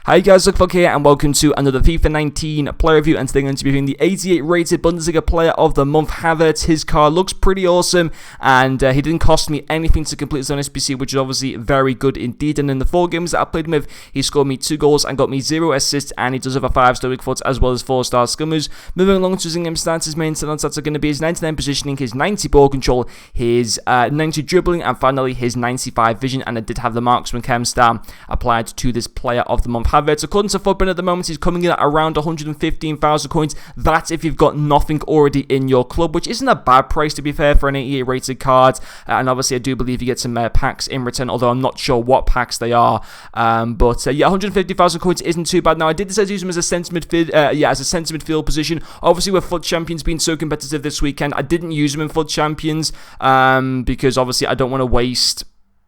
Hi guys, Luckfuck here and welcome to another FIFA 19 player review, and today I'm going to be reviewing the 88 rated Bundesliga player of the month, Havertz. His card looks pretty awesome and he didn't cost me anything to complete his own SBC, which is obviously very good indeed. And in the 4 games that I played him with, he scored me 2 goals and got me 0 assists, and he does have a 5-star weak foot as well as 4-star skimmers. Moving along to his in-game stats, his main stats are going to be his 99 positioning, his 90 ball control, his 90 dribbling, and finally his 95 vision. And I did have the marksman chem star applied to this player of the month, Havertz. According to Potm at the moment, he's coming in at around 115,000 coins. That's if you've got nothing already in your club, which isn't a bad price to be fair for an 88 rated card. And obviously I do believe you get some packs in return, although I'm not sure what packs they are. But yeah, 150,000 coins isn't too bad. Now I did decide to use him as a centre midfield, as a centre midfield position. Obviously with FUT Champions being so competitive this weekend, I didn't use him in FUT Champions because obviously I don't want to waste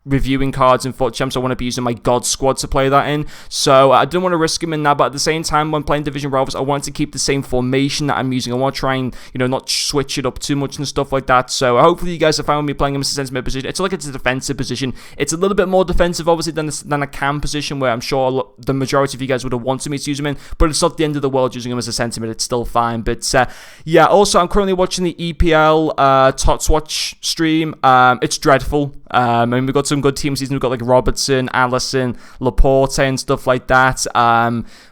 reviewing cards in FUT Champs. I want to be using my God squad to play that in, so I didn't want to risk him in that. But at the same time, when playing Division Rivals, I wanted to keep the same formation that I'm using. I want to try and, not switch it up too much and stuff like that. So hopefully you guys have found me playing him as a centre mid position. It's like it's a defensive position. It's a little bit more defensive obviously than a cam position, where I'm sure the majority of you guys would have wanted me to use him in, but it's not the end of the world using him as a centre mid. It's still fine. But yeah, also I'm currently watching the EPL Tots Watch stream. It's dreadful. I mean, we've got some good teams. We've got like Robertson, Allison, Laporte and stuff like that.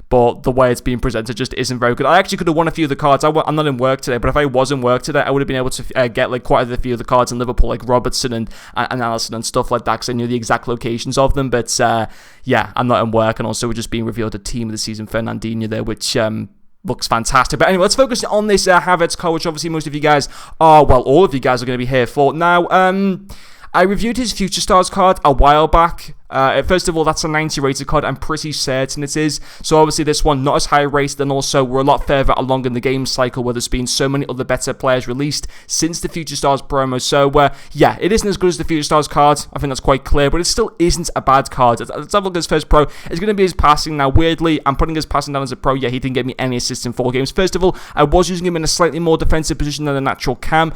But the way it's being presented just isn't very good. I actually could have won a few of the cards. I'm not in work today, but if I was in work today, I would have been able to get like quite a few of the cards in Liverpool, like Robertson and Allison and stuff like that, because I knew the exact locations of them. But yeah, I'm not in work, and also we're just being revealed a team of the season, Fernandinho there, which looks fantastic. But anyway, let's focus on this Havertz card, which obviously most of you guys are, well, all of you guys are going to be here for. Now, I reviewed his Future Stars card a while back. First of all, that's a 90 rated card. I'm pretty certain it is. So obviously this one not as high rated, and also we're a lot further along in the game cycle, where there's been so many other better players released since the Future Stars promo. So yeah, it isn't as good as the Future Stars card. I think that's quite clear, but it still isn't a bad card. Let's have a look at his first pro. It's going to be his passing. Now weirdly, I'm putting his passing down as a pro. Yeah, he didn't get me any assists in 4 games. First of all, I was using him in a slightly more defensive position than a natural cam,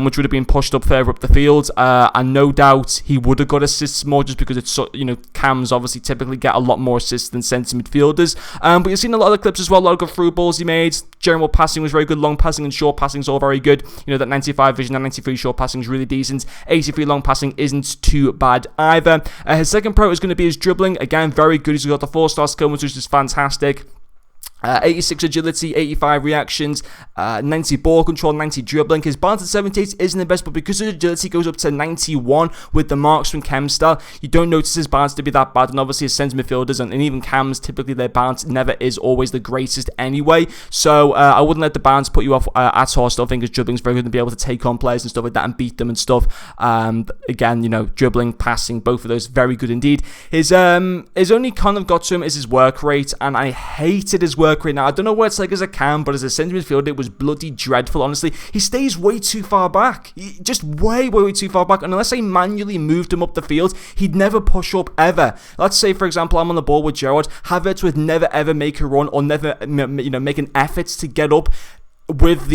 which would have been pushed up further up the field, and no doubt he would have got assists more, just because it's so, cams obviously typically get a lot more assists than centre midfielders. But you've seen a lot of the clips as well, a lot of good through balls he made. General passing was very good, long passing and short passing is all very good. That 95 vision and 93 short passing is really decent. 83 long passing isn't too bad either. His second pro is going to be his dribbling. Again, very good. He's got the 4-star skill, which is fantastic. 86 agility, 85 reactions, 90 ball control, 90 dribbling. His balance at 78 isn't the best, but because his agility goes up to 91 with the marksman chem style, you don't notice his balance to be that bad. And obviously his centre midfielders and even cams, typically their balance never is always the greatest anyway. So I wouldn't let the balance put you off at all. I still think his dribbling's very good to be able to take on players and stuff like that and beat them and stuff. Again, dribbling, passing, both of those very good indeed. His only con I've got to him is his work rate, and I hated his work rate. Now I don't know what it's like as a cam, but as a centre midfielder it was bloody dreadful. Honestly, he stays way too far back, just way too far back, and unless I manually moved him up the field, he'd never push up ever. Let's say for example I'm on the ball with Gerrard, Havertz would never ever make a run or never make an effort to get up with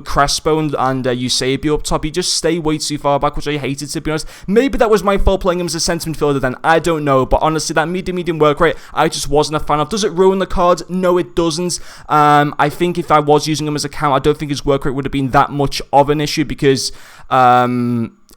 Crespo and Eusebio up top. He just stay way too far back, which I hated, to be honest. Maybe that was my fault playing him as a centre midfielder then, I don't know, but honestly that medium work rate I just wasn't a fan of. Does it ruin the card? No, it doesn't. I think if I was using him as a cam, I don't think his work rate would have been that much of an issue, because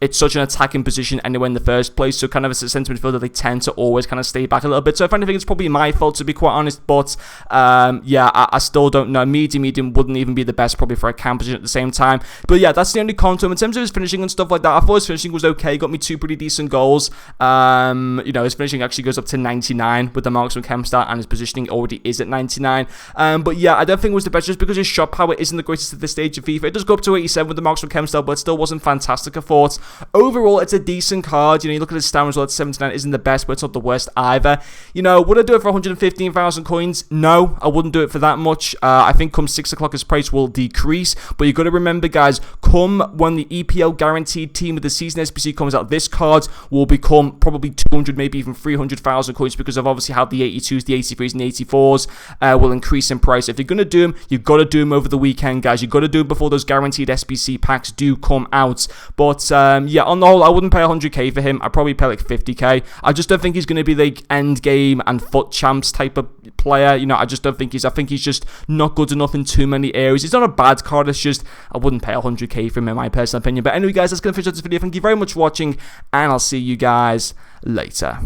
it's such an attacking position anyway in the first place. So kind of as a centre midfielder, they tend to always kind of stay back a little bit. So if anything, it's probably my fault, to be quite honest. But yeah, I still don't know. Medium wouldn't even be the best probably for a cam position at the same time. But yeah, that's the only con to him. In terms of his finishing and stuff like that, I thought his finishing was okay. He got me 2 pretty decent goals. His finishing actually goes up to 99 with the marksman chem start, and his positioning already is at 99. But yeah, I don't think it was the best, just because his shot power isn't the greatest at this stage of FIFA. It does go up to 87 with the marksman chem style, but it still wasn't fantastic, I thought. Overall, it's a decent card. You look at his stamina as well, at 79 isn't the best, but it's not the worst either. Would I do it for 115,000 coins? No, I wouldn't do it for that much. I think come 6 o'clock his price will decrease, but you've got to remember, guys, come when the EPL guaranteed team of the season SBC comes out, this card will become probably 200, maybe even 300,000 coins, because of obviously how the 82s, the 83s and the 84s will increase in price. If you're going to do them, you've got to do them over the weekend, guys. You've got to do them before those guaranteed SBC packs do come out. But yeah, on the whole, I wouldn't pay 100k for him. I'd probably pay like 50k. I just don't think he's going to be like end game and foot champs type of player. You know, I just don't think I think he's just not good enough in too many areas. He's not a bad card. It's just I wouldn't pay 100k for him in my personal opinion. But anyway, guys, that's going to finish up this video. Thank you very much for watching, and I'll see you guys later.